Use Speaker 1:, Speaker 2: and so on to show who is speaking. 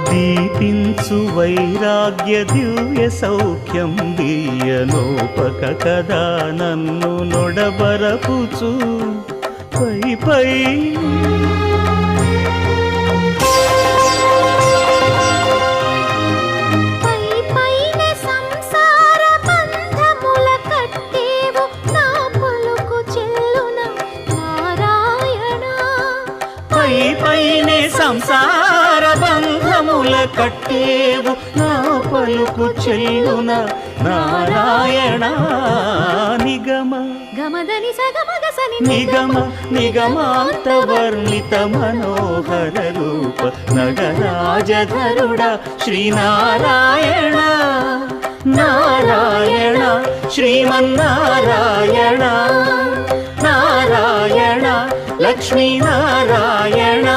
Speaker 1: దీపించు వైరాగ్య దివ్య సౌఖ్యం దీయనోపక కదా నన్ను నొడబరపుచు పై పై పైనే సంసార బంధముల కట్టేవు నా పలుకు చెల్లున నారాయణ నిగమ
Speaker 2: గమదని సగమగసని
Speaker 1: నిగమ నిగమాంత వర్ణిత మనోహర రూప నగరాజధరుడ శ్రీనారాయణ నారాయణ శ్రీమన్నారాయణ నారాయణ లక్ష్మీనారాయణ